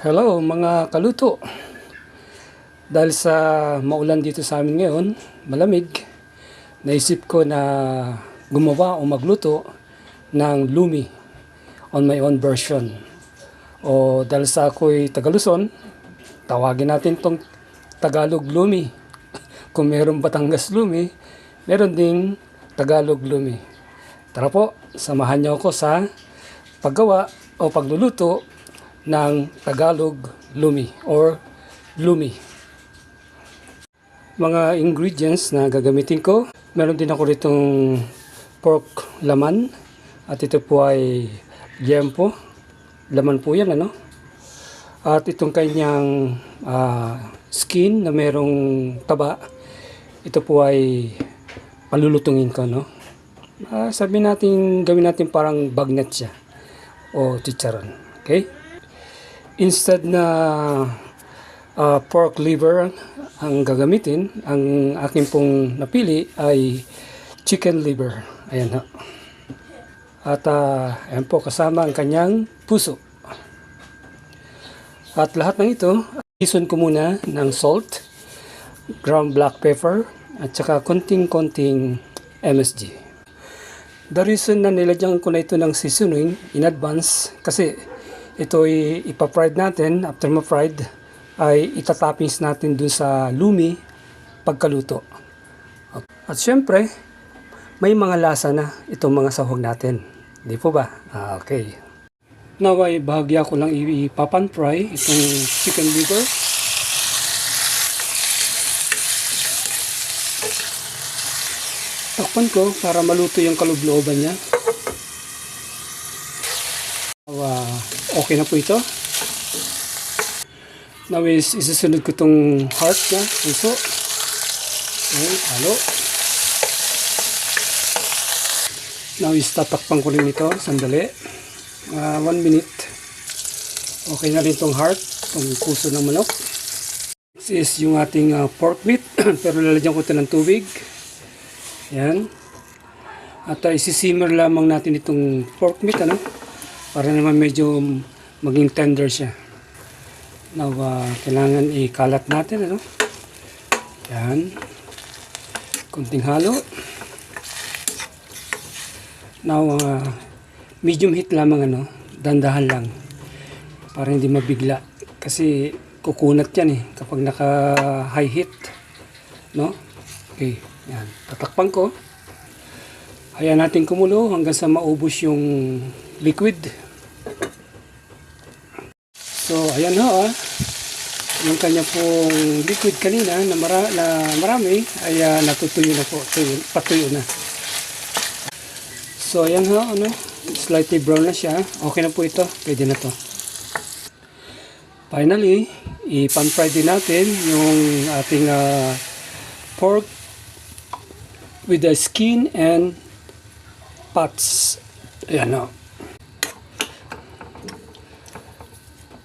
Hello mga kaluto. Dahil sa maulan dito sa amin ngayon, malamig, naisip ko na gumawa o magluto ng lumi on my own version. O dahil sa ako'y Tagaluzon, tawagin natin tong Tagalog lumi. Kung meron Batangas lumi, meron ding Tagalog lumi. Tara po, samahan niyo ako sa paggawa o pagluluto ng Tagalog lumi or lumi. Mga ingredients na gagamitin ko, meron din ako ritong pork laman at ito po ay liempo. Laman po yan, ano? At itong kanyang skin na merong taba, ito po ay palulutungin ko, no? Sabi natin, gawin natin parang bagnet siya o chicharon. Okay? Instead na pork liver ang gagamitin, ang akin pong napili ay chicken liver. Ayan ha. At ayan po, kasama ang kanyang puso. At lahat ng ito, ison ko muna ng salt, ground black pepper, at saka konting-konting MSG. The reason na nilagyan ko na ito ng seasoning in advance, kasi ito ay ipa-fried natin. After ma-fried ay itatoppings natin dun sa lumi pagkaluto. At syempre, may mga lasa na itong mga sahog natin. Di po ba? Okay. Now ay bahagya ko lang ipapan-fry itong chicken liver. Takpan ko para maluto yung kaloob-looban niya. Okay na po ito. Now is isusunod ko itong heart na puso. Okay, halo. Now is tatakpan ko rin ito sandali. 1 minute. Okay na rin itong heart, itong puso ng manok. This is yung ating pork meat. Pero lalagyan ko ito ng tubig. Yan. At isisimmer lamang natin itong pork meat, ano? Para naman medyo maging tender siya. Now, kailangan ikalat natin, ano? Yan. Kunting halo. Now, medium heat lamang, ano? Dandahan lang. Para hindi mabigla. Kasi kukunat yan eh, kapag naka high heat. No? Okay. Yan. Tatakpan ko. Hayaan natin kumulo hanggang sa maubos yung liquid. So, ayan ho, yung kanya pong liquid kanina na marami ay natutuyo na po, patuyo na. So, ayan ho, ano, slightly brown na siya. Okay na po ito, pwede na to. Finally, i-pan-fry din natin yung ating pork with the skin and parts. Ayan ho.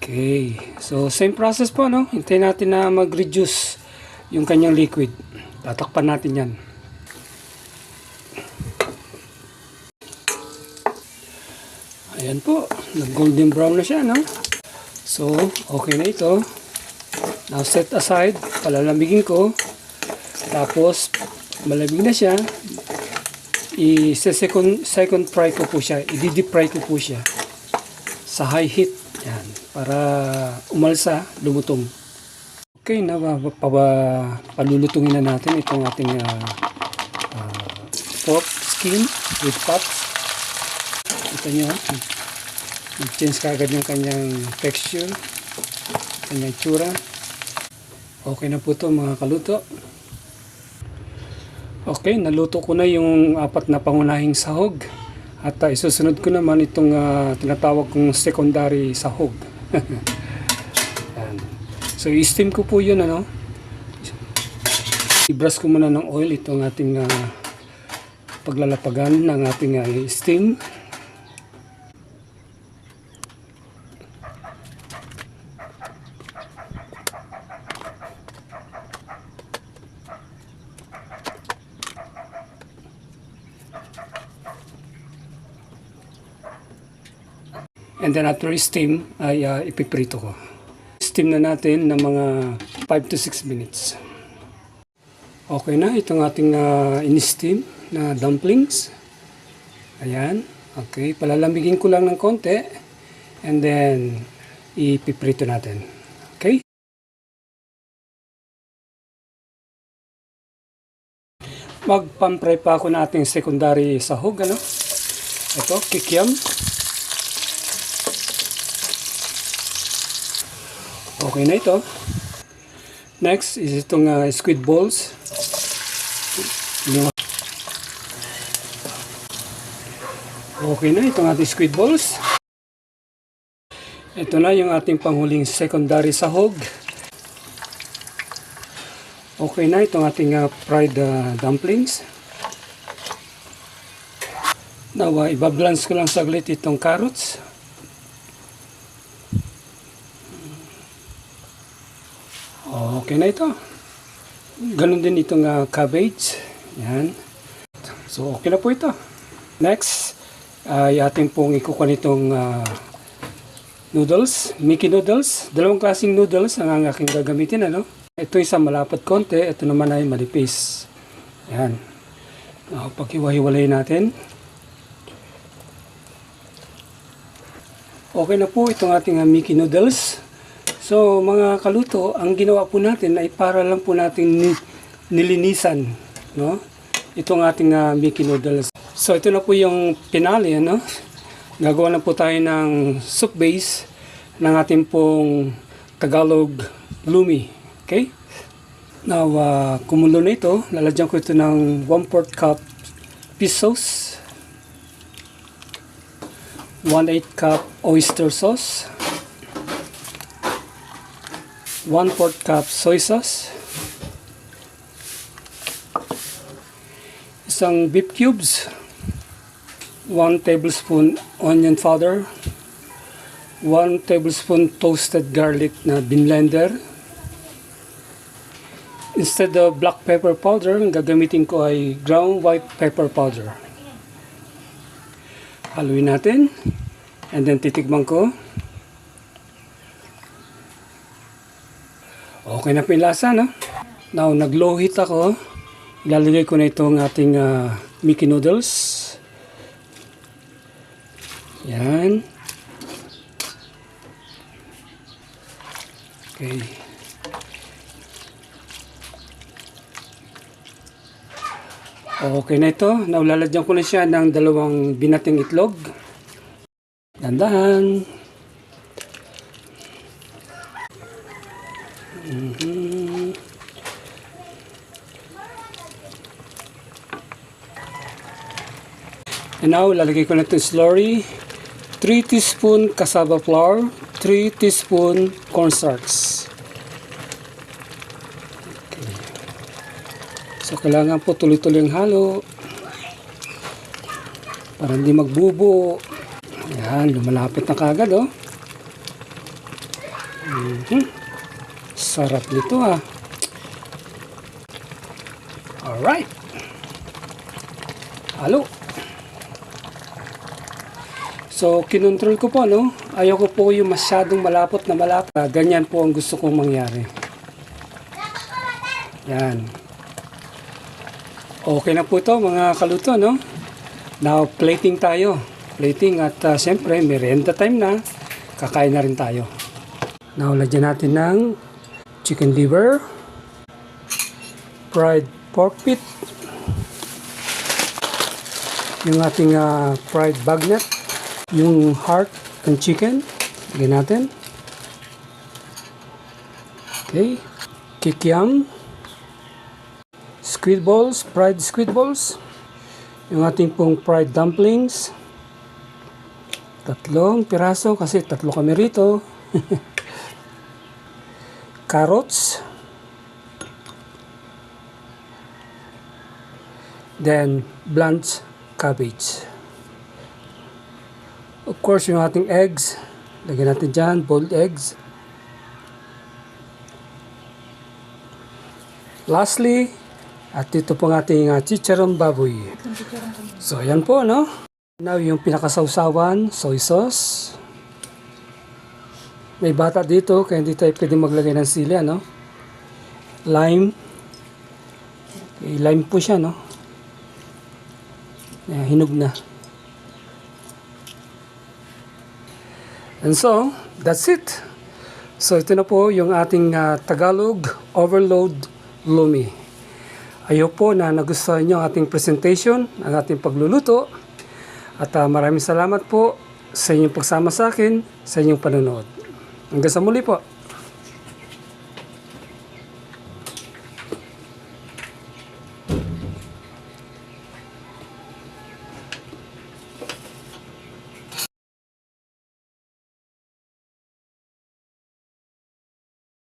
Okay. So, same process po, no? Hintayin natin na mag-reduce yung kanyang liquid. Tatakpan natin yan. Ayan po. Nag-golden brown na siya, no? So, okay na ito. Now, set aside. Palalamigin ko. Tapos, malamig na siya. Second fry ko po siya. I-deep fry ko po siya. Sa high heat. Yan, para umalsa, lumutong. Okay, na palulutungin na natin itong ating pork skin with fats. Kita nyo, mag-change kagad yung kanyang texture, kanyang tsura. Okay na po ito mga kaluto. Okay, naluto ko na yung 4 na pangunahing sahog. At isusunod ko naman itong tinatawag kong secondary sahog. So, i-steam ko po yun, ano. I-brush ko muna ng oil itong ating paglalapagan ng ating steam. And then after steam ay ipiprito ko. i-steam na natin ng mga 5 to 6 minutes. Okay na, itong ating in-steam na dumplings. Ayan. Okay, palalamigin ko lang ng konti. And then, ipiprito natin. Okay? Magpampray pa ako ng ating secondary sahog, ano? Ito, kikiam. Okay na ito. Next is itong squid balls. Okay na itong ating squid balls. Ito na yung ating panghuling secondary sahog. Okay na itong ating fried dumplings. Now, ibabalance ko lang saglit itong carrots. Okay na ito. Ganon din itong cabbage. Yan. So, okay na po ito. Next, ating pong ikukuha nitong noodles, Mickey noodles. Dalawang klaseng noodles ang aking gagamitin, ano? Ito isang malapad konti, ito naman ay malipis. Yan. Paghiwa-hiwalay natin. Okay na po itong ating Mickey noodles. So mga kaluto, ang ginawa po natin ay para lang po natin nilinisan, no? Itong ating Mickey noodles. So ito na po yung pinali, no? Gagawa na po tayo ng soup base ng ating pong Tagalog Lumi. Okay? Now, kumulo na ito. Lalagyan ko ito ng 1/4 cup fish sauce, 1/8 cup oyster sauce, 1/4 cup soy sauce, isang beef cubes, 1 tablespoon onion powder, 1 tablespoon toasted garlic na binlender. Instead of black pepper powder, ang gagamitin ko ay ground white pepper powder. Haluin natin. And then titikman ko. Okay na po yung lasa, no? Now, nag-low heat ako. Ilalagay ko na itong ating Mickey noodles. Yan. Okay. Okay na ito. Now, lalagyan ko na siya ng 2 binating itlog. Dandahan. And now, lalagay ko na ito slurry. 3 teaspoon cassava flour, 3 teaspoon cornstarch. Okay. So, kailangan po tuloy-tuloy ang halo para hindi magbubo. Ayan, lumalapit na kagad, oh. Sarap nito, ah. Alright. Halo. So, kinontrol ko po, no? Ayaw ko po yung masyadong malapot na malapot. Ganyan po ang gusto kong mangyari. Yan. Okay na po ito, mga kaluto, no? Now, plating tayo. Plating at siyempre, merienda time na. Kakain na rin tayo. Now, lagyan natin ng chicken liver, fried pork pit, yung ating fried bagnet, yung heart ng chicken, lagyan natin. Okay, kikiam, squid balls, fried squid balls, yung ating pong fried dumplings, 3 piraso kasi 3 kami rito. Carrots, then blanched cabbage. Of course, yung ating eggs, lagyan natin dyan, boiled eggs. Lastly, at ito pong ating chicharron baboy. So, yan po, no? Now, yung pinakasawsawan, soy sauce. May bata dito, kaya hindi tayo pwede maglagay ng sili, ano? Lime. Okay, lime po siya, no? Hinog na. And so, that's it. So, ito na po yung ating Tagalog Overload Lumi. Ayaw po na nagustuhan nyo ang ating presentation, ang ating pagluluto. At maraming salamat po sa inyong pagsama sa akin, sa inyong panonood. Hanggang sa muli po.